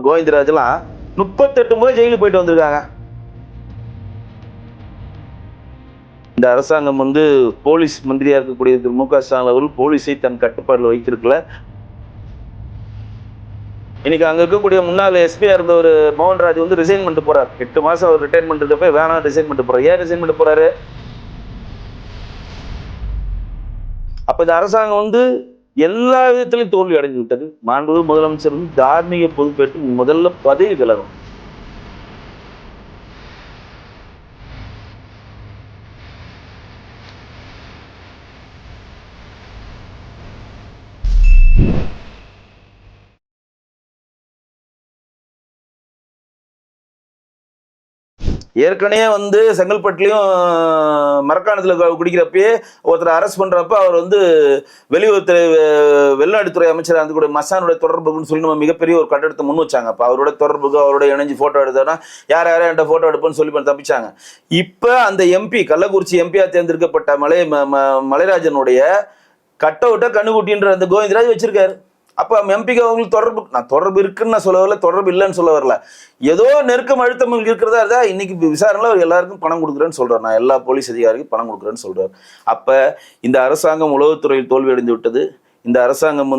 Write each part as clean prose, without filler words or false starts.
கோவிந்தராஜ்லாம் 38 முறை ஜெயிலுக்கு போயிட்டு வந்திருக்காங்க. இந்த அரசாங்கம் போலீஸ் மந்திரியா இருக்கக்கூடிய திரு மு.க. ஸ்டாலின் அவர்கள் போலீஸை தன் கட்டுப்பாட்டில் வைத்திருக்கல. இன்னைக்கு அங்க இருக்கக்கூடிய முன்னாள் எஸ்பியா இருந்த ஒரு மோகன்ராஜ் ரிசைன் பண்ணிட்டு போறாரு. 8 மாசம் அவர் ரிட்டைர்மெண்ட் இருக்கப்ப வேணாம் ரிசைன் பண்ணிட்டு போறாரு. ஏன் ரிசைன் பண்ணிட்டு போறாரு? அப்ப இந்த அரசாங்கம் எல்லா விதத்திலையும் தோல்வி அடைந்து விட்டது. மாண்புமிகு முதலமைச்சர் தார்மீக பொறுப்பேற்று முதல்ல பதவி விலகும். ஏற்கனவே செங்கல்பட்டுலையும் மரக்காணத்துல குடிக்கிறப்பயே ஒருத்தர் அரெஸ்ட் பண்றப்ப அவர் வெளியுறவுத்துறை வெளிநாட்டுத்துறை அமைச்சர் அந்த கூட மசானுடைய தொடர்புன்னு சொல்லி நம்ம மிகப்பெரிய ஒரு கட்டடத்தை முன் வச்சாங்க. அப்போ அவரோட தொடர்புக்கு அவரோட இணைஞ்சு போட்டோ எடுத்தோன்னா யார் யாரும் என்கிட்ட போட்டோ எடுப்போன்னு சொல்லி தப்பிச்சாங்க. இப்போ அந்த எம்பி கள்ளக்குறிச்சி எம்பியா தேர்ந்தெடுக்கப்பட்ட மலைராஜனுடைய கட் அவுட்டை கண்ணுக்குட்டின்ற அந்த கோவிந்தராஜ் வச்சிருக்காரு. அப்போ எம்பிக்கு அவங்களுக்கு தொடர்பு இருக்குன்னு நான் சொல்ல வரல, தொடர்பு இல்லைன்னு சொல்ல வரல. ஏதோ நெருக்கம் அழுத்தம் இருக்கிறதா இருந்தா இன்னைக்கு விசாரணையில் அவர் எல்லாருக்கும் பணம் கொடுக்குறேன்னு சொல்றாரு. நான் எல்லா போலீஸ் அதிகாரிக்கும் பணம் கொடுக்குறேன்னு சொல்றாரு. அப்ப இந்த அரசாங்கம் உளவுத்துறையில் தோல்வி அடைந்து விட்டது. இந்த அரசாங்கம்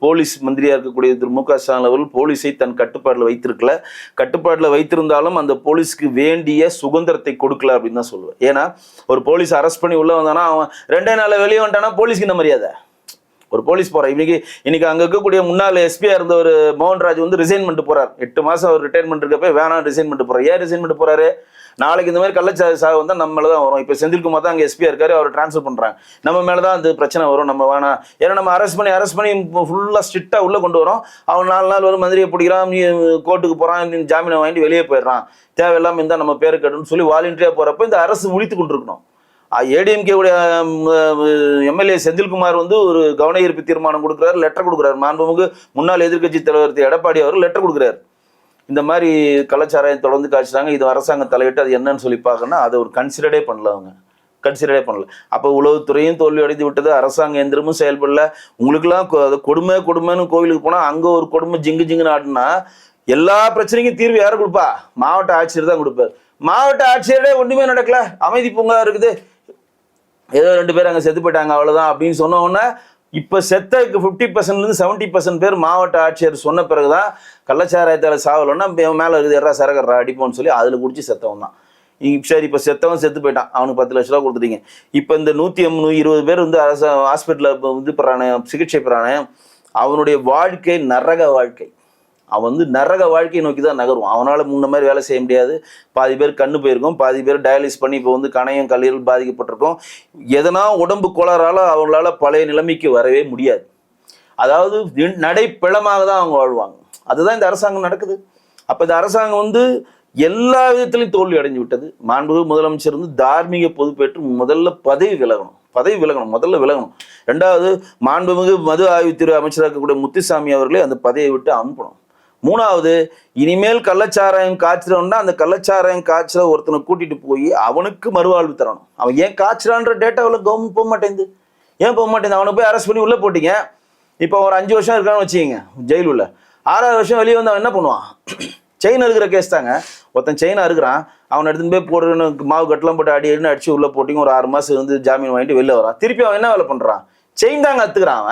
போலீஸ் மந்திரியா இருக்கக்கூடிய திரு மு.க. ஸ்டாலின் அவர்கள் போலீஸை தன் கட்டுப்பாட்டில் வைத்திருக்கல. கட்டுப்பாட்டில் வைத்திருந்தாலும் அந்த போலீஸ்க்கு வேண்டிய சுதந்திரத்தை கொடுக்கல அப்படின்னு தான் சொல்லுவேன். ஏன்னா ஒரு போலீஸ் அரெஸ்ட் பண்ணி உள்ள வந்தானா அவன் 2 நாள் வெளியே வந்துட்டானா போலீஸ்க்கு என்ன மரியாதை? ஒரு போலீஸ் போறான். இன்னைக்கு அங்க இருக்கக்கூடிய முன்னாள் எஸ்பியா இருந்த ஒரு மோகன்ராஜ் ரிசைன் பண்ணிட்டு போறாரு. 8 மாசம் அவர் ரிட்டைர்மெண்ட் இருக்கப்ப வேணாம் ரிசைன் பண்ணிட்டு போறாரு. ஏன் ரிசைன் பண்ணிட்டு போறாரு? நாளைக்கு இந்த மாதிரி கள்ளச்சாவு வந்தா நம்ம மேலதான் வரும். இப்ப செந்தில்குமார் தான் அங்க எஸ்பியா இருக்காரு, அவர் டிரான்ஸ்ஃபர் பண்றாங்க. நம்ம மேலதான் அந்த பிரச்சனை வரும். நம்ம வேணாம், ஏன்னா நம்ம அரெஸ்ட் பண்ணி ஃபுல்லா ஸ்ட்ரிக்டா உள்ள கொண்டு வரோம். அவன் 4 நாள் வரும், மந்திரியை பிடிக்கிறான், கோர்ட்டுக்கு போறான், ஜாமீனை வாங்கிட்டு வெளியே போயிடுறான், தேவையில்லாம இருந்தா நம்ம பேரு கட்டுன்னு சொல்லி வாலண்டியரா போறப்ப இந்த அரசு விழித்து கொண்டு இருக்கணும். ஏடிஎம்கே உடைய எம்எல்ஏ செந்தில்குமார் ஒரு கவன ஈர்ப்பு தீர்மானம் கொடுக்குறாரு, லெட்டர் கொடுக்குறாரு. மாண்புமிகு முன்னாள் எதிர்கட்சி தலைவர் எடப்பாடி அவர் லெட்டர் கொடுக்குறாரு. இந்த மாதிரி கலாச்சாரம் தொடர்ந்து காய்ச்சிட்டாங்க, இது அரசாங்கம் தலையிட்டு அது என்னன்னு சொல்லி பார்க்கணும்னா அதை ஒரு கன்சிடரே பண்ணல. அப்போ உளவுத்துறையும் தோல்வி அடைந்து விட்டது, அரசாங்க எந்திரமும் செயல்படல. உங்களுக்குலாம் கொடுமைன்னு கோவிலுக்கு போனால் அங்கே ஒரு கொடுமை ஜிங்குன்னு ஆடுனா எல்லா பிரச்சனைக்கும் தீர்வு யாரை கொடுப்பா? மாவட்ட ஆட்சியர் தான் கொடுப்பார். மாவட்ட ஆட்சியரே ஒன்றுமே நடக்கல, அமைதி பூங்கா இருக்குது, ஏதோ 2 பேர் அங்கே செத்து போயிட்டாங்க அவ்வளோதான் அப்படின்னு சொன்ன உடனே இப்போ செத்தக்கு 50% 70% பேர் மாவட்ட ஆட்சியர் சொன்ன பிறகுதான் கள்ளச்சாராயத்தால் சாவலன்னா மேலே இருக்குது எறா சரகரா அடிப்போம்னு சொல்லி அதில் குடிச்சு செத்தவன் தான். சரி, இப்போ செத்தவன் செத்து போயிட்டான், அவனுக்கு 10 லட்ச ரூபா கொடுத்துட்டீங்க. இப்போ இந்த 120 பேர் அரசு ஹாஸ்பிட்டலில் பெறானே, சிகிச்சை பெறானே, அவனுடைய வாழ்க்கை நரக வாழ்க்கை. அவன் நரக வாழ்க்கையை நோக்கி தான் நகருவான். அவனால் முன்ன மாதிரி வேலை செய்ய முடியாது. பாதி பேர் கண்ணு போயிருக்கும், பாதி பேர் டயாலிஸ் பண்ணி இப்போ கணையம் கல்லீரல் பாதிக்கப்பட்டிருக்கும். எதனா உடம்பு கோளாறால அவங்களால பழைய நிலைமைக்கு வரவே முடியாது. அதாவது நடைப்பிழமாக தான் அவங்க வாழ்வாங்க. அதுதான் இந்த அரசாங்கம் நடக்குது. அப்போ இந்த அரசாங்கம் எல்லா விதத்திலையும் தோல்வி அடைஞ்சு விட்டது. மாண்புமிகு முதலமைச்சர் தார்மீக பொறுப்பேற்று முதல்ல பதவி விலகணும். முதல்ல விலகணும். 2வது மாண்புமிகு மது ஆய்வுத்துறை அமைச்சராக இருக்கக்கூடிய முத்துசாமி அவர்களே அந்த பதவியை விட்டு அனுப்பணும். 3வது இனிமேல் கள்ளச்சாராயம் காய்ச்சிறோம்னா அந்த கள்ளச்சாராயம் காய்ச்சல ஒருத்தனை கூட்டிட்டு போய் அவனுக்கு மறுவாழ்வு தரணும். அவன் ஏன் காய்ச்சலான்ற டேட்டாவில் கவர்மெண்ட் போக மாட்டேங்குது. அவனை போய் அரெஸ்ட் பண்ணி உள்ள போட்டீங்க. இப்போ ஒரு 5 வருஷம் இருக்கான்னு வச்சுக்கிங்க ஜெயில் உள்ள, 6வது வருஷம் வெளியே வந்து அவன் என்ன பண்ணுவான்? செயின் அறுக்கிற கேஸ் தாங்க. ஒருத்தன் செயின் அறுக்கிறான், அவனை எடுத்துன்னு போய் போடுறன்னு மாவு கட்டெல்லாம் போட்டு அடிச்சு உள்ள போட்டிங்க, ஒரு 6 மாசம் ஜாமீன் வாங்கிட்டு வெளில வரான். திருப்பி அவன் என்ன வேலை பண்றான்? செயின் தாங்க அத்துக்கிறான்.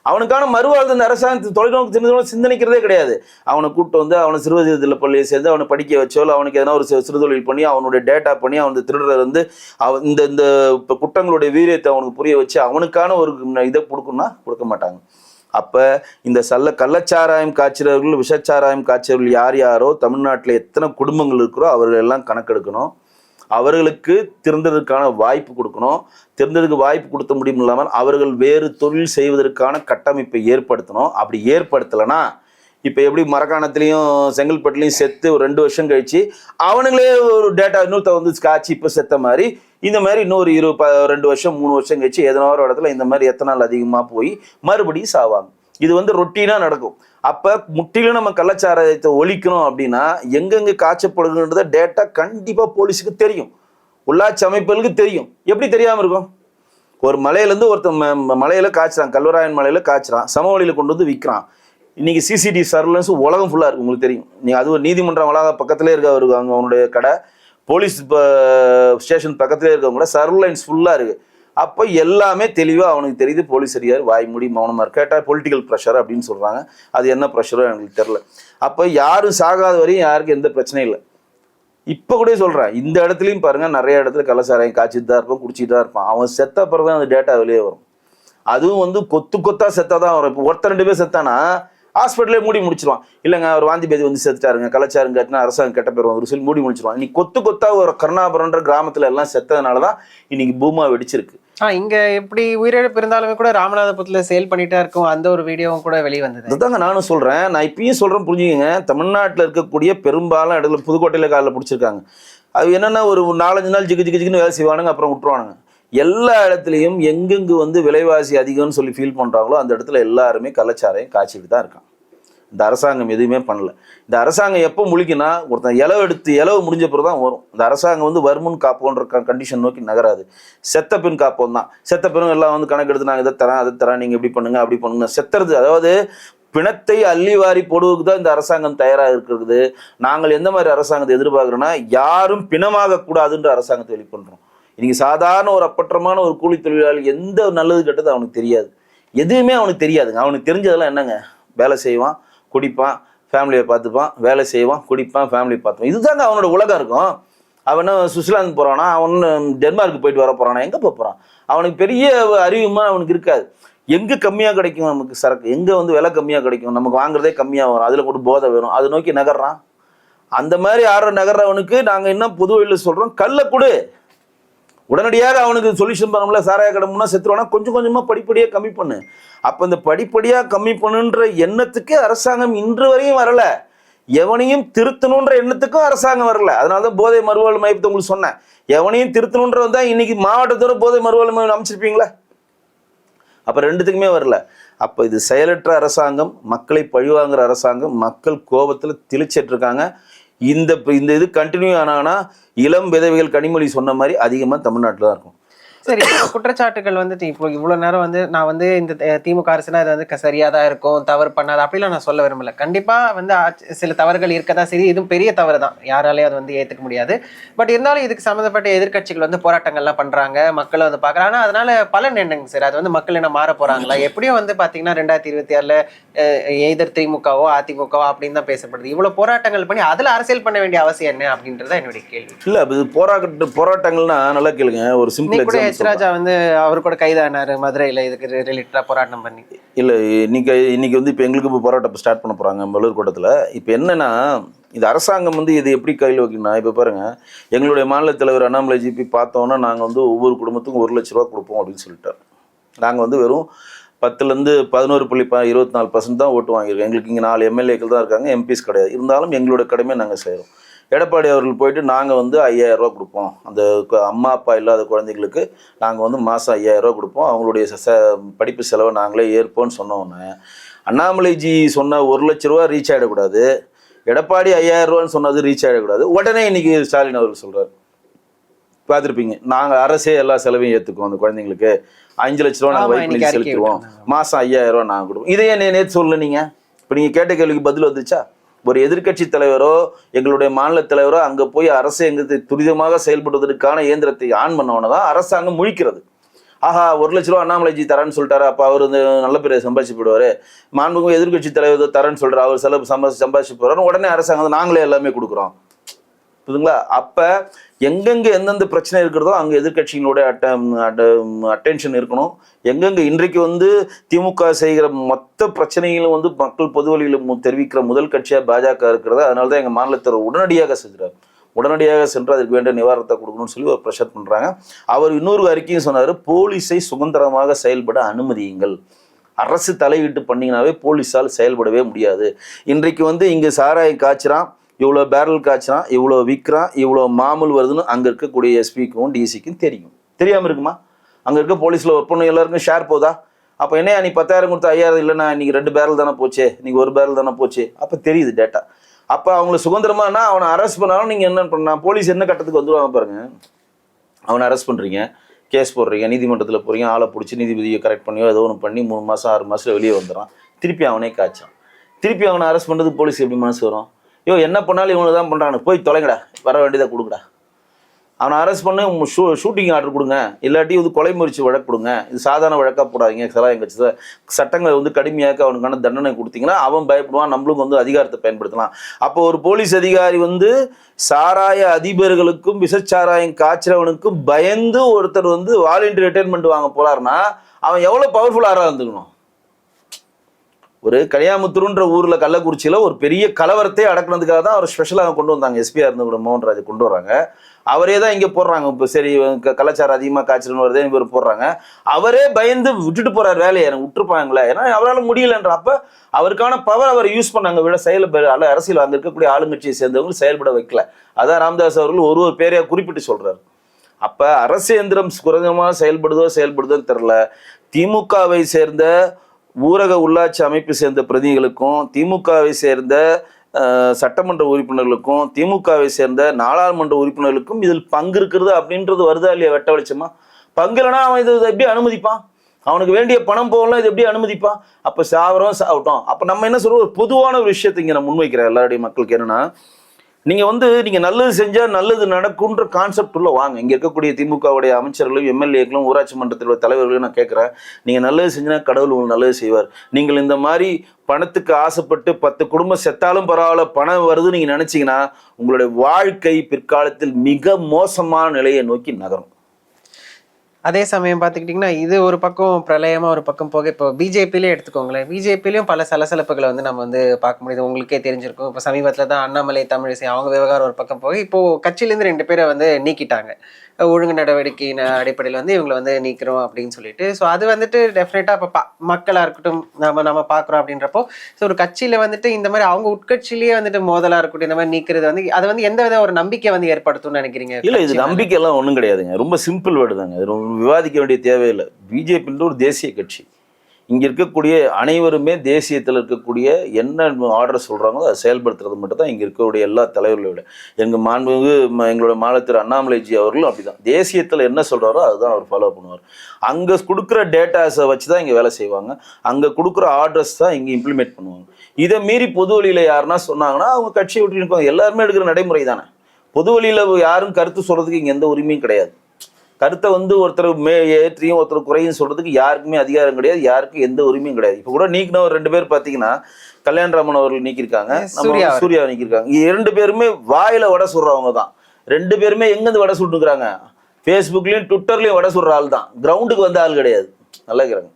அவனுக்கான மறுவாழ்வு இந்த அரசாங்க தொலைநோக்கு சிந்தனைக்கிறதே கிடையாது. அவனை கூப்பிட்டு அவனை சிறுவதில பள்ளியை சேர்ந்து அவனை படிக்க வச்சோ, அவனுக்கு எதனா ஒரு சிறுதொழில் பண்ணி அவனுடைய டேட்டா பண்ணி அவனுக்கு திருடுறது இந்த குற்றங்களுடைய வீரியத்தை அவனுக்கு புரிய வச்சு அவனுக்கான ஒரு இதை கொடுக்கணும்னா கொடுக்க மாட்டாங்க. அப்ப இந்த கள்ளச்சாராயம் காய்ச்சறவர்கள், விஷச்சாராயம் காய்ச்சவர்கள் யார் யாரோ தமிழ்நாட்டில் எத்தனை குடும்பங்கள் இருக்கிறோ அவர்கள் எல்லாம் கணக்கெடுக்கணும். அவர்களுக்கு திறந்ததற்கான வாய்ப்பு கொடுக்கணும். திறந்ததுக்கு வாய்ப்பு கொடுத்த முடியும் இல்லாமல் அவர்கள் வேறு தொழில் செய்வதற்கான கட்டமைப்பை ஏற்படுத்தணும். அப்படி ஏற்படுத்தலைன்னா இப்போ எப்படி மரக்காணத்துலேயும் செங்கல்பட்டுலையும் செத்து ஒரு 2 வருஷம் கழிச்சு அவனுங்களே ஒரு டேட்டா இன்னொருத்த காய்ச்சி இப்போ செத்த மாதிரி இந்த மாதிரி இன்னொரு 2 வருஷம் 3 வருஷம் கழிச்சு எதனா ஒரு இடத்துல இந்த மாதிரி எத்தனால் அதிகமாக போய் மறுபடியும் சாவாங்க. இது ரொட்டீனா நடக்கும். அப்ப முற்றிலும் நம்ம கள்ளச்சாராயத்தை ஒழிக்கணும் அப்படின்னா எங்கெங்க காய்ச்சப்படுகின்றத டேட்டா கண்டிப்பா போலீஸுக்கு தெரியும், உள்ளாட்சி அமைப்புகளுக்கு தெரியும். எப்படி தெரியாம இருக்கும்? ஒரு மலையிலேருந்து ஒருத்தன் மலையில காய்ச்சுறான், கல்வராயன் மலையில காய்ச்சுறான், சமவெளியில கொண்டு வந்து விற்கிறான். இன்னைக்கு சிசிடிவி சர்வலன்ஸ் உலகம் ஃபுல்லாக இருக்குது, உங்களுக்கு தெரியும். நீங்கள் அது ஒரு நீதிமன்றம் வளாக பக்கத்துலேயே இருக்க அவருக்கு அங்கே அவனுடைய கடை, போலீஸ் ஸ்டேஷன் பக்கத்துலேயே இருக்கவங்க கூட சர்வலன்ஸ் ஃபுல்லாக இருக்குது. அப்போ எல்லாமே தெளிவாக அவனுக்கு தெரியுது போலீஸ் அதிகாரி வாய் மூடி மௌனமாக இருக்கு. கேட்டால் பொலிட்டிக்கல் ப்ரெஷர் அப்படின்னு சொல்கிறாங்க. அது என்ன ப்ரெஷரோ எனக்கு தெரில. அப்போ யாரும் சாகாத வரையும் யாருக்கும் எந்த பிரச்சனையும் இல்லை. இப்போ கூட சொல்கிறேன், இந்த இடத்துலையும் பாருங்கள், நிறைய இடத்துல கள்ளச்சாராயம் காய்ச்சிட்டு தான் இருப்பான், குடிச்சிட்டு தான் இருப்பான். அவன் செத்த பிறகு தான் அந்த டேட்டா வெளியே வரும். அதுவும் வந்து கொத்து கொத்தா செத்தா தான் வரும். இப்போ ஒருத்தர் 2 பேர் செத்தானா ஹாஸ்பிட்டலே மூடி முடிச்சிருவான். இல்லைங்க அவர் வாந்தி பேதி வந்து செத்துட்டாருங்க, கலாச்சாரம் காட்டினா அரசாங்கம் கெட்ட பேர் வந்து சொல்லி மூடி முடிச்சிருவான். இன்னைக்கு கொத்து கொத்தா ஒரு கருணாபுரம்ன்ற கிராமத்துல எல்லாம் செத்ததுனால தான் இன்னைக்கு பூமா வெடிச்சிருக்கு. இங்க எப்படி உயிரிழப்பு இருந்தாலுமே கூட ராமநாதபுரத்துல சேல் பண்ணிட்டா இருக்கும், அந்த ஒரு வீடியோவும் கூட வெளியே வந்தது. அதுதாங்க நானும் சொல்றேன், நான் இப்பயும் சொல்றேன், புரிஞ்சுக்கங்க. தமிழ்நாட்டில் இருக்கக்கூடிய பெரும்பாலும் இடத்துல புதுக்கோட்டையில காலில் பிடிச்சிருக்காங்க. அது என்னன்னா ஒரு 4-5 நாள் ஜிகு ஜிகுன்னு வேலை செய்வானுங்க, அப்புறம் விட்டுருவானுங்க. எல்லா இடத்துலையும் எங்கெங்கு வந்து விலைவாசி அதிகம்னு சொல்லி ஃபீல் பண்ணுறாங்களோ அந்த இடத்துல எல்லாருமே கள்ளச்சாரையும் காய்ச்சிட்டு தான் இருக்கான். இந்த அரசாங்கம் எதுவுமே பண்ணல. இந்த அரசாங்கம் எப்போ முழிக்குன்னா ஒருத்தன் இலவு முடிஞ்ச பிறகு தான் வரும். இந்த அரசாங்கம் வந்து வருமுன் காப்போன்ற கண்டிஷன் நோக்கி நகராது. செத்த பின் காப்போம் தான். செத்த பிறகு எல்லாம் வந்து கணக்கு எடுத்து நாங்கள் இதை தரேன் அதை தரேன், நீங்கள் இப்படி பண்ணுங்க அப்படி பண்ணுங்க. செத்துறது, அதாவது பிணத்தை அள்ளி வாரி போடுவதுக்கு தான் இந்த அரசாங்கம் தயாராக இருக்கிறது. நாங்கள் எந்த மாதிரி அரசாங்கத்தை எதிர்பார்க்குறோன்னா, யாரும் பிணமாக கூடாதுன்ற அரசாங்கத்தை வெளிப்படுறோம். இன்னைக்கு சாதாரண ஒரு அப்பற்றமான ஒரு கூலி தொழிலாளி எந்த நல்லது கெட்டது அவனுக்கு தெரியாது, எதுவுமே அவனுக்கு தெரியாதுங்க. அவனுக்கு தெரிஞ்சதெல்லாம் என்னங்க, வேலை செய்வான், குடிப்பான், ஃபேமிலியை பார்த்துப்பான், வேலை செய்வான், குடிப்பான், ஃபேமிலியை பார்த்துப்பான். இதுதாங்க அவனோட உலகம் இருக்கும். அவன் சுவிட்சர்லாந்து போகிறானா, அவன் டென்மார்க்கு போயிட்டு வர போகிறானா, எங்கே போகிறான்? அவனுக்கு பெரிய அறிவுமா அவனுக்கு இருக்காது. எங்கே கம்மியாக கிடைக்கும் நமக்கு சரக்கு, எங்கே வந்து விலை கம்மியாக கிடைக்கும், நமக்கு வாங்குறதே கம்மியாக வரும், அதில் கூட போதை வரும், அதை நோக்கி நகர்றான். அந்த மாதிரி நகர்றவனுக்கு நாங்கள் என்ன பொது வழியில் சொல்கிறோம், கல்லை கொடு. உடனடியாக அவனுக்கு சொல்யூஷன் பண்ணல. சாராய கடமுன்னா செத்துருவானா, கொஞ்சம் கொஞ்சமாக படிப்படியாக கம்மி பண்ணு. அப்போ இந்த படிப்படியாக கம்மி பண்ணுன்ற எண்ணத்துக்கு அரசாங்கம் இன்று வரையும் வரல. எவனையும் திருத்தணுன்ற எண்ணத்துக்கும் அரசாங்கம் வரல. அதனால தான் போதை மறுவாழ்வு மையத்தை உங்களுக்கு சொன்னேன். எவனையும் திருத்தணுன்ற வந்தா இன்னைக்கு மாவட்டத்தோட போதை மறுவாழ்வு மையம் அமைச்சிருப்பீங்களா? அப்போ ரெண்டுத்துக்குமே வரல. அப்போ இது செயலற்ற அரசாங்கம், மக்களை பழிவாங்குற அரசாங்கம், மக்கள் கோபத்தில் திளிச்சிட்டு இருக்காங்க. இந்த இது கண்டினியூ ஆனாங்கன்னா இளம் விதவைகள் கனிமொழி சொன்ன மாதிரி அதிகமாக தமிழ்நாட்டில் தான் இருக்கும். சரி, குற்றச்சாட்டுகள் வந்துட்டு இப்போ இவ்வளோ நேரம் வந்து நான் வந்து இந்த திமுக அரசுனா இது வந்து சரியாக தான் இருக்கும், தவறு பண்ணாது அப்படிலாம் நான் சொல்ல விரும்பல. கண்டிப்பாக வந்து சில தவறுகள் இருக்கதான், சரி, இதுவும் பெரிய தவறு தான், யாராலையும் அதை வந்து ஏற்றுக்க முடியாது. பட் இருந்தாலும் இதுக்கு சம்மந்தப்பட்ட எதிர்கட்சிகள் வந்து போராட்டங்கள்லாம் பண்ணுறாங்க, மக்களும் வந்து பார்க்குறாங்க. அதனால பலன் என்னங்க சார்? அது வந்து மக்கள் என்ன மாற போகிறாங்களா? எப்படியும் வந்து பார்த்தீங்கன்னா 2026 எய்தர் திமுகவோ அதிமுகவோ அப்படின்னு தான் பேசப்படுது. இவ்வளோ போராட்டங்கள் பண்ணி அதில் அரசியல் பண்ண வேண்டிய அவசியம் என்ன அப்படின்றத என்னுடைய கேள்வி. இல்லை, இது போராட்டங்கள்னா நல்லா கேளுங்க. ஒரு சிம்பிள் ராஜா வந்து அவர் கூட கைதானாரு மதுரையில், இதுக்கு ரிலேட்டடா போராட்டம் பண்ணி. இல்லை, இன்னைக்கு வந்து இப்போ எங்களுக்கு இப்போ போராட்டம் ஸ்டார்ட் பண்ண போகிறாங்க மலூர் கூட்டத்தில். இப்போ என்னன்னா, இந்த அரசாங்கம் வந்து இது எப்படி கையில் வைக்கணும்னா, இப்போ பாருங்க, எங்களுடைய மாநில தலைவர் அண்ணாமலை ஜிபி பார்த்தோன்னா நாங்கள் வந்து ஒவ்வொரு குடும்பத்துக்கும் 1 லட்ச ரூபா கொடுப்போம் அப்படின்னு சொல்லிட்டார். நாங்கள் வந்து வெறும் 10லேருந்து 11.24% தான் ஓட்டு வாங்கியிருக்கோம். எங்களுக்கு இங்கே 4 எம்எல்ஏக்கள் தான் இருக்காங்க, எம்பிஸ் கிடையாது. இருந்தாலும் எங்களோட கடமையை நாங்கள் செய்கிறோம். எடப்பாடி அவர்கள் போயிட்டு நாங்கள் வந்து 5000 ரூபா கொடுப்போம், அந்த அம்மா அப்பா இல்லாத குழந்தைங்களுக்கு நாங்கள் வந்து மாதம் 5000 ரூபா கொடுப்போம், அவங்களுடைய படிப்பு செலவை நாங்களே ஏற்போம்னு சொன்னோன்னே, அண்ணாமலைஜி சொன்ன 1 லட்ச ரூபா ரீச் ஆகிடக்கூடாது, எடப்பாடி 5000 ரூபான்னு சொன்னது ரீச் ஆகிடக்கூடாது. உடனே இன்னைக்கு ஸ்டாலின் அவர்கள் சொல்கிறார், பார்த்துருப்பீங்க, நாங்கள் அரசே எல்லா செலவையும் ஏற்றுக்குவோம், அந்த குழந்தைங்களுக்கு 5 லட்ச ரூபா நாங்கள் வைப்பு நிதி செலுத்துவோம், மாதம் 5000 ரூபா நாங்கள் கொடுப்போம். இதையே நேற்று சொல்லல நீங்கள்? இப்போ நீங்கள் கேட்ட கேள்விக்கு பதில் வந்துச்சா? ஒரு எதிர்கட்சி தலைவரோ எங்களுடைய மாநில தலைவரோ அங்கே போய் அரசு எங்களுக்கு துரிதமாக செயல்படுவதற்கான இயந்திரத்தை ஆன் பண்ணவன தான் அரசாங்கம் முழிக்கிறது. ஆஹா, 1 லட்ச ரூபா அண்ணாமலைஜி தரேன்னு சொல்லிட்டாரு, அப்போ அவர் வந்து நல்ல பேரை சம்பாதிச்சு போடுவார், மாண்புக்கும் எதிர்கட்சி தலைவர் தரேன்னு சொல்கிறார், அவர் செலவு சம்பாதிச்சு போடுறாரு, உடனே அரசாங்கம் நாங்களே எல்லாமே கொடுக்குறோம். புரியுதுங்களா? அப்போ எங்கெங்கே எந்தெந்த பிரச்சனை இருக்கிறதோ அங்கே எதிர்கட்சிகளோட அட்டென்ஷன் இருக்கணும். எங்கெங்கே இன்றைக்கு வந்து திமுக செய்கிற மொத்த பிரச்சனைகளும் வந்து மக்கள் பொது வழியில் தெரிவிக்கிற முதல் கட்சியாக பாஜக இருக்கிறது. அதனால தான் எங்கள் மாநிலத்தில் உடனடியாக செஞ்சுறாரு. உடனடியாக சென்று அதுக்கு வேண்டிய நிவாரணத்தை கொடுக்கணும்னு சொல்லி ஒரு ப்ரெஷர் பண்ணுறாங்க. அவர் இன்னொரு அறிக்கையும் சொன்னார், போலீஸை சுதந்திரமாக செயல்பட அனுமதியுங்கள், அரசு தலையிட்டு பண்ணிங்கனாவே போலீஸால் செயல்படவே முடியாது. இன்றைக்கு வந்து இங்கே சாராயம் காய்ச்சிறான், இவ்வளோ பேரல் காய்ச்சிறான், இவ்வளோ விற்கிறான், இவ்வளோ மாமூல் வருதுன்னு அங்கே இருக்கக்கூடிய எஸ்பிக்கும் டிசிக்கும் தெரியும். தெரியாமல் இருக்குமா? அங்கே இருக்க போலீஸில் ஒர்க் பண்ண எல்லாருக்கும் ஷேர் போதா? அப்போ என்னையா நீ 10,000 கொடுத்து 5000 இல்லைன்னா இன்றைக்கி 2 பேரல் தானே போச்சு, இன்றைக்கி 1 பேரல் தானே போச்சு. அப்போ தெரியுது டேட்டா. அப்போ அவங்கள சுதந்திரமானா அவனை அரெஸ்ட் பண்ணாலும் நீங்கள் என்ன பண்ணலாம், போலீஸ் என்ன கட்டத்துக்கு வந்துடுவாங்க பாருங்கள். அவனை அரெஸ்ட் பண்ணுறீங்க, கேஸ் போடுறீங்க, நீதிமன்றத்தில் போகிறீங்க, ஆளை பிடிச்சி நீதிபதியை கரெக்ட் பண்ணியோ ஏதோ ஒன்று பண்ணி 3 மாதம் 6 மாதத்தில் வெளியே வந்துடுறான், திருப்பி அவனே காய்ச்சான். திருப்பி அவனை அரெஸ்ட் பண்ணுறது போலீஸ் எப்படி மனசு வரும்? என்ன பண்ணாலும் இவனை தான் பண்ணுறானு, போய் தொலைங்கடா, வர வேண்டியதை கொடுங்கடா. அவனை அரெஸ்ட் பண்ணி ஷூட்டிங் ஆர்டர் கொடுங்க, இல்லாட்டி கொலை முயற்சி வழக்கு கொடுங்க. இது சாதாரண வழக்காக போடாதீங்க. எங்கள் சட்டங்களை கடுமையாக்க அவனுக்கான தண்டனை கொடுத்தீங்கன்னா அவன் பயப்படுவான், நம்மளுக்கு அதிகாரத்தை பயன்படுத்தலாம். அப்போ ஒரு போலீஸ் அதிகாரி சாராய அதிபர்களுக்கும் விஷச்சாராயம் காய்ச்சறவனுக்கும் பயந்து ஒருத்தர் வாலண்டரி ரிட்டைர்மெண்ட் வாங்க போறாருன்னா அவன் எவ்வளோ பவர்ஃபுல்லாக இருந்துக்கணும். ஒரு கனியாமுத்தூர்ன்ற ஊர்ல கள்ளக்குறிச்சியில ஒரு பெரிய கலவரத்தை அடக்குனதுக்காக தான் அவர் ஸ்பெஷலாக கொண்டு வந்தாங்க. எஸ்பியா இருந்து கூட மோகன்ராஜ் கொண்டு வராங்க. அவரே தான் இங்கே போடுறாங்க. இப்போ சரி கலாச்சாரம் அதிகமாக காய்ச்சல்னு வருதே இவர் போடுறாங்க. அவரே பயந்து விட்டுட்டு போறாரு வேலையை, எனக்கு விட்டுருப்பாங்களே, ஏன்னா அவரால் முடியலன்ற. அப்ப அவருக்கான பவர் அவர் யூஸ் பண்ணாங்க. விட அரசியல் அங்கே இருக்கக்கூடிய ஆளுங்கட்சியை சேர்ந்தவங்க செயல்பட வைக்கல. அதான் ராமதாஸ் அவர்கள் ஒரு பேரையா குறிப்பிட்டு சொல்றாரு. அப்ப அரசு எந்திரம் குறைஞ்சமாக செயல்படுதோன்னு தெரியல. திமுகவை சேர்ந்த ஊரக உள்ளாட்சி அமைப்பு சேர்ந்த பிரதிநிதிகளுக்கும், திமுகவை சேர்ந்த சட்டமன்ற உறுப்பினர்களுக்கும், திமுகவை சேர்ந்த நாடாளுமன்ற உறுப்பினர்களுக்கும் இதில் பங்கு இருக்கிறது அப்படின்றது வருதா இல்லையா? வெட்ட வெளிச்சமா பங்கு இல்லைன்னா அவன் இது எப்படி அனுமதிப்பான்? அவனுக்கு வேண்டிய பணம் போகலாம், இது எப்படி அனுமதிப்பான்? அப்ப சாவட்டும். அப்ப நம்ம என்ன சொல்றோம், ஒரு பொதுவான ஒரு விஷயத்தை இங்க நான் முன்வைக்கிறேன் எல்லாருடைய மக்களுக்கு. என்னன்னா, நீங்க நல்லது செஞ்சா நல்லது நடக்கும்ன்ற கான்செப்ட் உள்ள வாங்க. இங்க இருக்கக்கூடிய திமுகவுடைய அமைச்சர்களும் எம்எல்ஏக்களும் ஊராட்சி மன்றத்தில் தலைவர்களும் நான் கேட்கிறேன், நீங்க நல்லது செஞ்சா கடவுள் உங்களுக்கு நல்லது செய்வார். நீங்கள் இந்த மாதிரி பணத்துக்கு ஆசைப்பட்டு 10 குடும்பம் செத்தாலும் பரவாயில்ல பணம் வருது நீங்க நினைச்சீங்கன்னா உங்களுடைய வாழ்க்கை பிற்காலத்தில் மிக மோசமான நிலையை நோக்கி நகரும். அதே சமயம் பார்த்துக்கிட்டிங்கன்னா இது ஒரு பக்கம் பிரளயமாக ஒரு பக்கம் போக, இப்போ பிஜேபியிலே எடுத்துக்கோங்களேன். பிஜேபிலையும் பல சலசலப்புகளை நம்ம பார்க்க முடியுது. உங்களுக்கே தெரிஞ்சிருக்கும். இப்போ சமீபத்தில் தான் அண்ணாமலை தமிழிசை அவங்க விவகாரம் ஒரு பக்கம் போக, இப்போது கட்சியிலேருந்து 2 பேரை நீக்கிட்டாங்க. ஒழுங்கு நடவடிக்கையின் அடிப்படையில் இவங்களை நீக்கிறோம் அப்படின்னு சொல்லிட்டு. ஸோ அது டெஃபினட்டாக இப்போ மக்களாக இருக்கட்டும் நம்ம பார்க்குறோம் அப்படின்றப்போ, ஸோ ஒரு கட்சியில் இந்த மாதிரி அவங்க உட்கட்சியிலேயே மோதலாக இருக்கட்டும், இந்த மாதிரி நீக்கிறது அது எந்த வித ஒரு நம்பிக்கை ஏற்படுத்தும்னு நினைக்கிறீங்க? இல்லை, இது நம்பிக்கை எல்லாம் ஒன்றும் கிடையாதுங்க. ரொம்ப சிம்பிள் வேர்டு தாங்க. இது விவாதிக்க வேண்டிய தேவையில்லை. பிஜேபின்ற ஒரு தேசிய கட்சி. இங்கே இருக்கக்கூடிய அனைவருமே தேசியத்தில் இருக்கக்கூடிய என்ன ஆர்டர் சொல்கிறாங்களோ அதை செயல்படுத்துறது மட்டும் தான் இங்கே இருக்கக்கூடிய எல்லா தலைவர்களோட. எங்கள் மாண்புமிகு எங்களோட மாநிலத்திற்கு அண்ணாமலைஜி அவர்களும் அப்படி தான். தேசியத்தில் என்ன சொல்கிறாரோ அதுதான் அவர் ஃபாலோ பண்ணுவார். அங்கே கொடுக்குற டேட்டாஸை வச்சு தான் இங்கே வேலை செய்வாங்க. அங்கே கொடுக்குற ஆர்டர்ஸ் தான் இங்கே இம்ப்ளிமெண்ட் பண்ணுவாங்க. இதை மீறி பொது வழியில் யாருன்னா சொன்னாங்கன்னா அவங்க கட்சியை விட்டு நிற்பாங்க. எல்லாருமே எடுக்கிற நடைமுறை தானே. பொது வழியில் யாரும் கருத்து சொல்கிறதுக்கு இங்கே எந்த உரிமையும் கிடையாது. கருத்தை ஒருத்தர் ஏற்றியும் ஒருத்தர் குறையும் சொல்றதுக்கு யாருக்குமே அதிகாரம் கிடையாது, யாருக்கும் எந்த உரிமையும் கிடையாது. இப்போ கூட நீக்கினவர் 2 பேர் பார்த்தீங்கன்னா கல்யாணராமன் அவர்கள் நீக்கியிருக்காங்க, சூர்யா நீக்கியிருக்காங்க. 2 பேருமே வாயில வடை சுடுறவங்க தான். 2 பேருமே எங்கேருந்து வடை சுட்டுக்கிறாங்க? ஃபேஸ்புக்லையும் ட்விட்டர்லையும் வடை சுடுற ஆள் தான். கிரவுண்டுக்கு வந்த ஆள் கிடையாது. நல்லா இருக்கிறாங்க.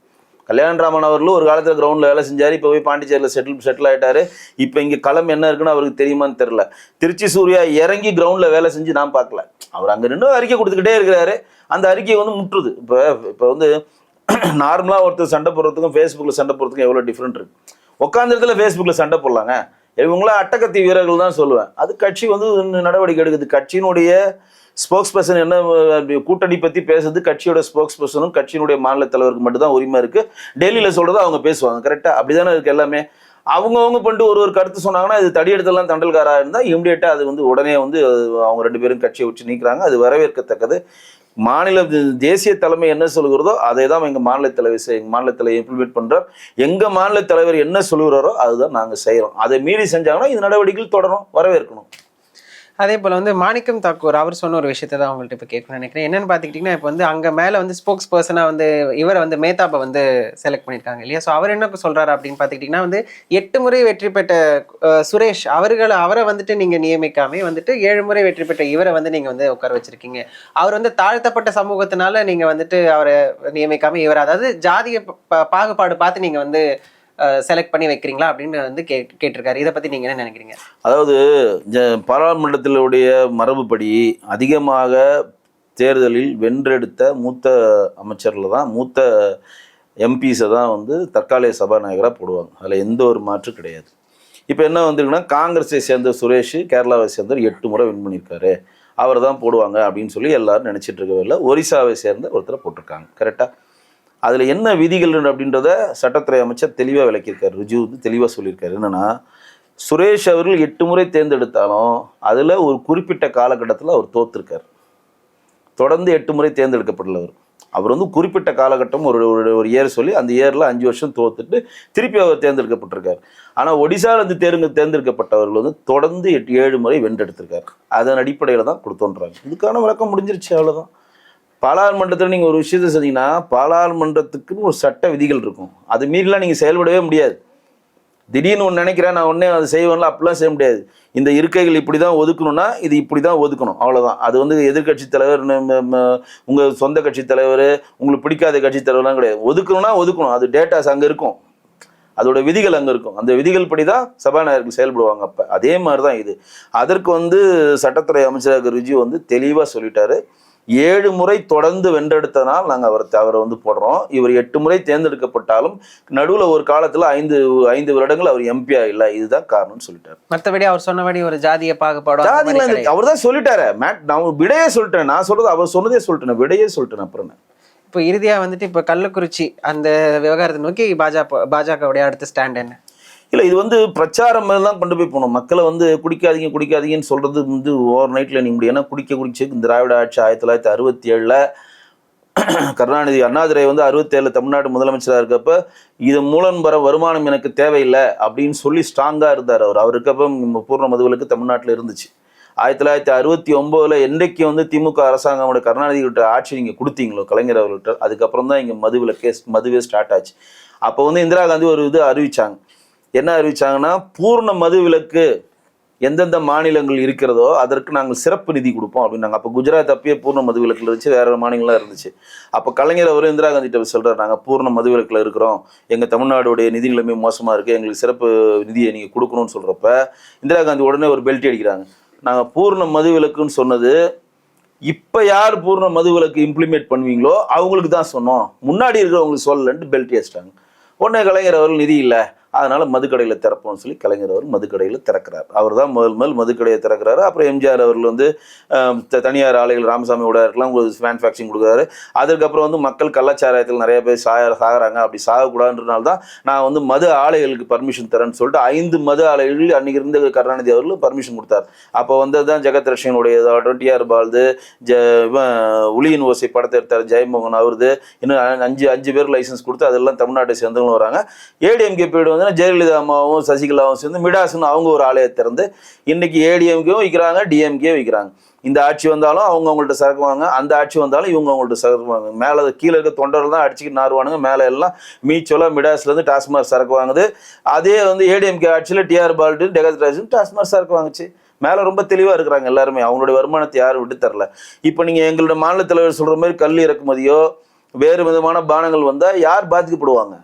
கல்யாணராமன் அவர்களும் ஒரு காலத்தில் கிரவுண்டில் வேலை செஞ்சார். இப்போ போய் பாண்டிச்சேரியில் செட்டில் ஆகிட்டாரு. இப்போ இங்கே களம் என்ன இருக்குன்னு அவருக்கு தெரியுமான்னு தெரில. திருச்சி சூர்யா இறங்கி கிரவுண்டில் வேலை செஞ்சு நான் பார்க்கல. அவர் அங்கே நின்று அறிக்கை கொடுத்துக்கிட்டே இருக்கிறாரு. அந்த அறிக்கையை முட்டுருது. இப்போ நார்மலாக ஒருத்தர் சண்டை போடுறதுக்கும் ஃபேஸ்புக்கில் சண்டை போடுறதுக்கும் எவ்வளோ டிஃப்ரெண்ட் இருக்குது. உட்காந்த இடத்துல ஃபேஸ்புக்கில் சண்டை போடலாங்க. இவங்களாம் அட்டகத்தி வீரர்கள் தான் சொல்லுவேன். அது கட்சி நடவடிக்கை எடுக்குது. கட்சியினுடைய ஸ்போக்ஸ் பர்சன் என்ன கூட்டணி பற்றி பேசுறது கட்சியோட ஸ்போக்ஸ் பர்சனும் கட்சியினுடைய மாநில தலைவருக்கு மட்டும் தான் உரிமை இருக்குது. டெல்லியில் சொல்கிறத அவங்க பேசுவாங்க. கரெக்டாக அப்படி தானே இருக்குது எல்லாமே. அவங்கவுங்க பண்ணிட்டு ஒரு கருத்து சொன்னாங்கன்னா இது தடியெடுத்தெல்லாம் தண்டல்காராக இருந்தால் இமிடியேட்டாக அது உடனே அவங்க 2 பேரும் கட்சியை வச்சு நீக்கிறாங்க. அது வரவேற்கத்தக்கது. மாநில தேசிய தலைமை என்ன சொல்கிறதோ அதை தான் எங்கள் மாநில தலைவர் இம்ப்ளிமெண்ட் பண்ணுறார். எங்கள் மாநில தலைவர் என்ன சொல்லுகிறாரோ அதுதான் நாங்கள் செய்கிறோம். அதை மீறி செஞ்சாங்கன்னா இந்த நடவடிக்கைகள் தொடரும், வரவேற்கணும். அதே போல் மாணிக்கம் தாக்கூர் அவர் சொன்ன ஒரு விஷயத்தை தான் அவங்கள்ட்ட இப்போ கேட்கணும்னு நினைக்கிறேன். என்னென்னு பார்த்துக்கிட்டிங்கன்னா, இப்போ அங்கே மேலே ஸ்போக்ஸ் பர்சனாக இவரை மேத்தாப்பை செலக்ட் பண்ணியிருக்காங்க இல்லையா? ஸோ அவர் என்ன சொல்கிறாரு அப்படின்னு பார்த்துக்கிட்டிங்கன்னா 8 முறை வெற்றி பெற்ற சுரேஷ் அவரை நீங்கள் நியமிக்காமே 7 முறை வெற்றி பெற்ற இவரை நீங்கள் உட்கார வச்சிருக்கீங்க. அவர் தாழ்த்தப்பட்ட சமூகத்தினால நீங்கள் அவரை நியமிக்காம இவர், அதாவது ஜாதிய பாகுபாடு பார்த்து நீங்கள் செலக்ட் பண்ணி வைக்கிறீங்களா அப்படின்னு கேட்டிருக்காரு. இதை பற்றி நீங்கள் என்ன நினைக்கிறீங்க? அதாவது பாராளுமன்றத்தினுடைய மரபுப்படி அதிகமாக தேர்தலில் வென்றெடுத்த மூத்த அமைச்சரில் தான் மூத்த எம்பிஸை தான் தற்காலிக சபாநாயகராக போடுவாங்க. அதில் எந்த ஒரு மாற்று கிடையாது. இப்போ என்ன வந்துருக்குன்னா, காங்கிரஸை சேர்ந்த சுரேஷ் கேரளாவை சேர்ந்தவர் 8 முறை வின் பண்ணியிருக்காரு, அவரை தான் போடுவாங்க அப்படின்னு சொல்லி எல்லாரும் நினச்சிட்டு இருக்கவே இல்லை. ஒரிசாவை சேர்ந்த ஒருத்தரை போட்டிருக்காங்க. கரெக்டாக அதில் என்ன விதிகள் அப்படின்றத சட்டத்துறை அமைச்சர் தெளிவாக விளக்கியிருக்காரு. ரிஜு தெளிவாக சொல்லியிருக்காரு. என்னென்னா, சுரேஷ் அவர்கள் 8 முறை தேர்ந்தெடுத்தாலும் அதில் ஒரு குறிப்பிட்ட காலகட்டத்தில் அவர் தோற்றுருக்கார். தொடர்ந்து 8 முறை தேர்ந்தெடுக்கப்படல அவர். அவர் வந்து குறிப்பிட்ட காலகட்டம் ஒரு இயர் சொல்லி அந்த இயரில் 5 வருஷம் தோத்துட்டு திருப்பி அவர் தேர்ந்தெடுக்கப்பட்டிருக்காரு. ஆனால் ஒடிசாவில் வந்து தேர்ந்தெடுக்கப்பட்டவர்கள் வந்து தொடர்ந்து 7 முறை வென்றெடுத்திருக்காரு. அதன் அடிப்படையில் தான் கொடுத்தோன்றாங்க. இதுக்கான விளக்கம் முடிஞ்சிருச்சு, அவ்வளோதான். பாராளுமன்றத்தில் நீங்கள் ஒரு விஷயத்தை சொன்னீங்கன்னா பாராளுமன்றத்துக்குன்னு ஒரு சட்ட விதிகள் இருக்கும். அது மீறிலாம் நீங்கள் செயல்படவே முடியாது. திடீர்னு ஒன்று நினைக்கிறேன் நான் ஒன்றே அதை செய்வேன்ல, அப்படிலாம் செய்ய முடியாது. இந்த இருக்கைகள் இப்படி தான் ஒதுக்கணும்னா இது இப்படி தான் ஒதுக்கணும், அவ்வளோதான். அது வந்து எதிர்கட்சி தலைவர், உங்கள் சொந்த கட்சி தலைவர், உங்களுக்கு பிடிக்காத கட்சி தலைவர்லாம் கிடையாது. ஒதுக்கணும்னா ஒதுக்கணும், அது டேட்டாஸ் அங்கே இருக்கும், அதோட விதிகள் அங்கே இருக்கும். அந்த விதிகள் படி தான் சபாநாயகர்கள் செயல்படுவாங்க. அப்போ அதே மாதிரி தான் இது. அதற்கு வந்து சட்டத்துறை அமைச்சர் ரிஜிஜு வந்து தெளிவாக சொல்லிட்டாரு. 7 முறை தொடர்ந்து வென்றெடுத்தனால் நாங்கள் அவரை வந்து போடுறோம். இவர் 8 முறை தேர்ந்தெடுக்கப்பட்டாலும் நடுவில் ஒரு காலத்தில் 5 வருடங்கள் அவர் எம்பியா இல்லை, இதுதான் காரணம்னு சொல்லிட்டாரு. மற்றபடி அவர் சொன்னபடி ஒரு ஜாதிய பாகுபாடு அவர் தான் சொல்லிட்டாரு. நான் விடையே சொல்லிட்டேன், நான் சொல்றது அவர் சொன்னதே சொல்லிட்டேன், விடையே சொல்லிட்டேன். அப்புறம் இப்போ இறுதியா வந்துட்டு இப்போ கள்ளக்குறிச்சி அந்த விவகாரத்தை நோக்கி பாஜகவுடைய அடுத்த ஸ்டாண்ட் என்ன? இல்லை, இது வந்து பிரச்சாரம் தான் கொண்டு போய் போகணும். மக்களை வந்து குடிக்காதீங்கன்னு சொல்றது வந்து ஓவர் நைட்டில் நீ முடியும். ஏன்னா குடிச்சு இந்த திராவிட ஆட்சி 1967 கருணாநிதி அண்ணாதுரை வந்து 67 தமிழ்நாடு முதலமைச்சராக இருக்கப்ப இது மூலம் வர வருமானம் எனக்கு தேவையில்லை அப்படின்னு சொல்லி ஸ்ட்ராங்காக இருந்தார் அவர். இருக்கப்ப பூர்ண மதுவிலக்கு தமிழ்நாட்டில் இருந்துச்சு. 1969 என்றைக்கு வந்து திமுக அரசாங்கம் கருணாநிதி கிட்ட ஆட்சி நீங்கள் கொடுத்தீங்களோ கலைஞர் அவர்கிட்ட, அதுக்கப்புறம் தான் இங்கே மதுவே ஸ்டார்ட் ஆச்சு. அப்போ வந்து இந்திரா காந்தி ஒரு இது அறிவிச்சாங்க. என்ன அறிவிச்சாங்கன்னா, பூர்ண மது விலக்கு எந்தெந்த மாநிலங்கள் இருக்கிறதோ அதற்கு நாங்கள் சிறப்பு நிதி கொடுப்போம் அப்படின்னாங்க. அப்போ குஜராத் அப்பயே பூர்ண மது விலக்கில் இருந்துச்சு, வேற மாநிலங்களாக இருந்துச்சு. அப்போ கலைஞர் அவரும் இந்திரா காந்திகிட்ட சொல்கிறார், நாங்கள் பூர்ண மது விலக்கில் இருக்கிறோம், எங்கள் தமிழ்நாடுடைய நிதி நிலைமை மோசமாக இருக்குது, எங்களுக்கு சிறப்பு நிதியை நீங்கள் கொடுக்கணும்னு சொல்கிறப்ப இந்திரா காந்தி உடனே ஒரு பெல்ட் அடிக்கிறாங்க. நாங்கள் பூர்ண மது விலக்குன்னு சொன்னது இப்போ யார் பூர்ண மது விலக்கு இம்ப்ளிமெண்ட் பண்ணுவீங்களோ அவங்களுக்கு தான் சொன்னோம், முன்னாடி இருக்கிறவங்களுக்கு சொல்லலன்ட்டு பெல்ட் அடிச்சிட்டாங்க. உடனே கலைஞர் அவர்கள் நிதி இல்லை, அதனால மதுக்கடையில் திறப்போம்னு சொல்லி கலைஞர் அவர் மதுக்கடையில் திறக்கிறார். அவர் தான் முதல் மதுக்கடையை திறக்கிறாரு. அப்புறம் எம்ஜிஆர் அவர்கள் வந்து தனியார் ஆலைகள் ராமசாமியோட இருக்கலாம் ஒரு மேனுஃபேக்சரிங் கொடுக்குறாரு. அதுக்கப்புறம் வந்து மக்கள் கள்ளச்சாராயத்தில் நிறைய பேர் சாகுறாங்க, அப்படி சாகக்கூடாதுன்றனால தான் நான் வந்து மது ஆலைகளுக்கு பர்மிஷன் தரேன்னு சொல்லிட்டு 5 மது ஆலைகள் அன்னைக்கு இருந்த கருணாநிதி அவர்கள் பர்மிஷன் கொடுத்தார். அப்போ வந்தது தான் ஜெகத் ரட்சனுடைய டிஆர் பால்து, உளியின் ஓசை படத்தை எடுத்தார் ஜெயமோகன் அவருது, இன்னும் 5 பேர் லைசன்ஸ் கொடுத்து அதெல்லாம் தமிழ்நாட்டை சேர்ந்தவங்க வராங்க. ஏடிஎம்கே பீரியட் வந்து ஜெயலலிதா அம்மாவும் சசிகலாவும் சேர்ந்து மிடாஸ்ன்னு அவங்க ஒரு ஆலையை திறந்து இன்னைக்கு ஏடிஎம்கேவும் விற்கிறாங்க, டிஎம்கே விற்கிறாங்க. இந்த ஆட்சி வந்தாலும் அவங்கள்ட்ட சரக்குவாங்க, அந்த ஆட்சி வந்தாலும் இவங்க அவங்கள்ட்ட சரக்குவாங்க. மேலே கீழே இருக்க தொண்டர்கள் தான் அடிச்சுக்கிட்டு நாருவானுங்க, மேலே எல்லாம் மீச்சோலாம் மிடாஸ்லேருந்து டாஸ்மாக் சரக்கு வாங்குது. அதே வந்து ஏடிஎம்கே ஆட்சியில் டிஆர் பால்டு டெகத்ராஜன் டாஸ்மாக் சரக்கு வாங்குச்சு. மேலே ரொம்ப தெளிவாக இருக்கிறாங்க எல்லாருமே, அவங்களுடைய வருமானத்தை யாரும் விட்டு தரல. இப்போ நீங்கள் எங்களோட மாநில தலைவர் சொல்கிற மாதிரி கல் இறக்குமதியோ வேறு விதமான பானங்கள் வந்தால் யார் பாதிக்கப்படுவாங்க?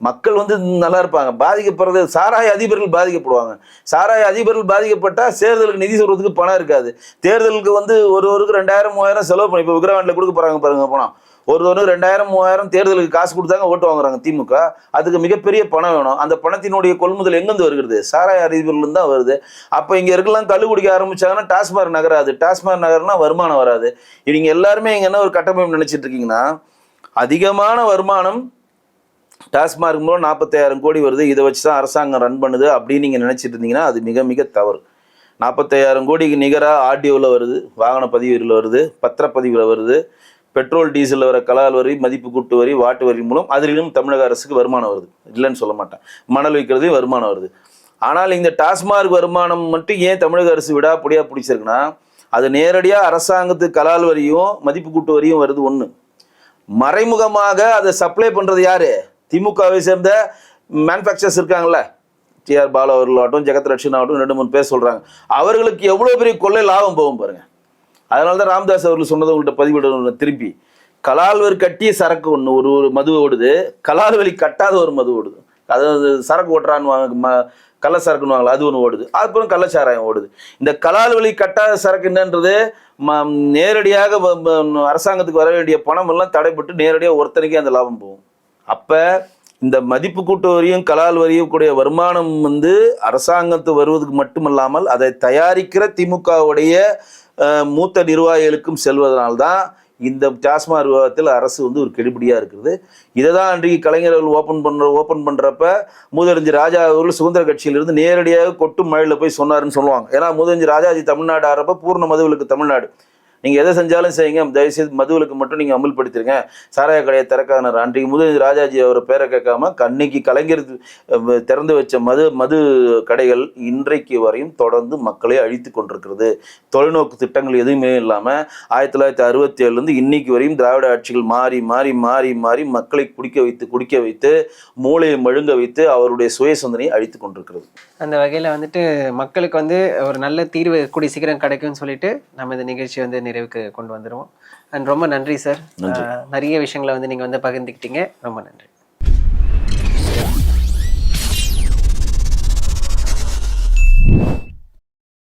மக்கள் வந்து நல்லா இருப்பாங்க. பாதிக்கப்படுறது சாராய அதிபர்கள் பாதிக்கப்படுவாங்க. சாராய அதிபர்கள் பாதிக்கப்பட்டால் தேர்தலுக்கு நிதி சொல்றதுக்கு பணம் இருக்காது. தேர்தலுக்கு வந்து ஒருவருக்கு 2000-3000 செலவு பண்ணி இப்போ விக்கிரவாண்டில் கொடுக்க போறாங்க பாருங்க. பணம் ஒருவருக்கு 2000-3000 தேர்தலுக்கு காசு கொடுத்தாங்க ஓட்டு வாங்குறாங்க திமுக. அதுக்கு மிகப்பெரிய பணம் வேணும். அந்த பணத்தினுடைய கொள்முதல் எங்கேருந்து வருகிறது? சாராய அதிபர்கள் தான் வருது. அப்போ இங்கே இருக்கலாம் கல்லு குடிக்க ஆரம்பிச்சாங்கன்னா டாஸ்மாக் நகராது. டாஸ்மாக் நகர்னா வருமானம் வராது. நீங்க எல்லாருமே இங்கே என்ன ஒரு கட்டமைப்பு நினைச்சிட்டு இருக்கீங்கன்னா, அதிகமான வருமானம் டாஸ்மாக் மூலம் 45,000 கோடி வருது, இதை வச்சு தான் அரசாங்கம் ரன் பண்ணுது அப்படின்னு நீங்கள் நினச்சிட்டு இருந்தீங்கன்னா அது மிக மிக தவறு. 45,000 கோடிக்கு நிகராக ஆர்டிஓவில் வருது, வாகன பதிவில் வருது, பத்திரப்பதிவில் வருது, பெட்ரோல் டீசலில் வர கலால் வரி, மதிப்பு கூட்டு வரி, வாட்டு வரி மூலம் அதிலும் தமிழக அரசுக்கு வருமானம் வருது, இல்லைன்னு சொல்ல மாட்டேன். மணல் விற்கிறதையும் வருமானம் வருது. ஆனால் இந்த டாஸ்மாக் வருமானம் மட்டும் ஏன் தமிழக அரசு விடாப்படியாக பிடிச்சிருக்குன்னா, அது நேரடியாக அரசாங்கத்துக்கு கலால் வரியும் மதிப்பு கூட்டு வரியும் வருது ஒன்று. மறைமுகமாக அதை சப்ளை பண்ணுறது யாரு? திமுகவை சேர்ந்த மேனுஃபேக்சர்ஸ் இருக்காங்கல்ல, டிஆர் பாலு அவர்களாகட்டும், ஜெகத் ரட்சன் ஆகட்டும், 2-3 பேர் சொல்றாங்க. அவர்களுக்கு எவ்வளவு பெரிய கொள்ளை லாபம் போகும் பாருங்க. அதனால தான் ராமதாஸ் அவர்கள் சொன்னதை உங்கள்கிட்ட பதிவிடணும். திருப்பி கலால்வரி கட்டிய சரக்கு ஒன்று ஒரு மது ஓடுது, கலால்வரி கட்டாத ஒரு மது ஓடுது. அதாவது சரக்கு ஓட்டுறான்னு கள்ள சரக்குன்னு அது ஒன்று ஓடுது, அதுக்கப்புறம் கள்ளச்சாராயம் ஓடுது. இந்த கலால்வரி கட்டாத சரக்கு என்னன்றது நேரடியாக அரசாங்கத்துக்கு வர வேண்டிய பணம் எல்லாம் தடைப்பட்டு நேரடியாக ஒருத்தனைக்கே அந்த லாபம் போகும். அப்போ இந்த மதிப்பு கூட்டு வரியும் கலால் வரியும் கூடிய வருமானம் வந்து அரசாங்கத்து வருவதுக்கு மட்டுமல்லாமல் அதை தயாரிக்கிற திமுகவுடைய மூத்த நிர்வாகிகளுக்கும் செல்வதனால்தான் இந்த டாஸ்மாக் விவாதத்தில் அரசு வந்து ஒரு கெடுபிடியாக இருக்குது. இதை தான் அன்றைக்கு கலைஞர்கள் ஓப்பன் பண்ணுறப்ப மூதறிஞர் ராஜா அவர்கள் சுதந்திர கட்சியிலிருந்து நேரடியாக கொட்டும் மழையில் போய் சொன்னாருன்னு சொல்லுவாங்க. ஏன்னா மூதறிஞர் ராஜாஜி தமிழ்நாடு ஆறப்ப பூர்ண மதுவிலக்கு தமிழ்நாடு, நீங்கள் எதை செஞ்சாலும் செய்யுங்க, தயவுசெய்து மதுவிலக்கு மட்டும் நீங்கள் அமல்படுத்திடுங்க, சாராய கடையை திறக்காதனார். அன்றைக்கு முதல் ராஜாஜி அவர் பேரை கேட்காம அன்னைக்கு கலைஞர் திறந்து வச்ச மது கடைகள் இன்றைக்கு வரையும் தொடர்ந்து மக்களை அழித்து கொண்டிருக்கிறது. தொலைநோக்கு திட்டங்கள் எதுவுமே இல்லாமல் 1967 இன்னைக்கு வரையும் திராவிட ஆட்சிகள் மாறி மாறி மாறி மாறி மக்களை குடிக்க வைத்து மூளையை மழுங்க வைத்து அவருடைய சுய சிந்தனையை அழித்து கொண்டிருக்கிறது. அந்த வகையில் வந்துட்டு மக்களுக்கு வந்து ஒரு நல்ல தீர்வு கூடி சீக்கிரம் கிடைக்கும்னு சொல்லிட்டு நம்ம இந்த நிகழ்ச்சி வந்து நிறைவுக்கு கொண்டு வந்துடுவோம். அண்ட் ரொம்ப நன்றி சார். நிறைய விஷயங்களை வந்து நீங்கள் வந்து பகிர்ந்துக்கிட்டீங்க. ரொம்ப நன்றி.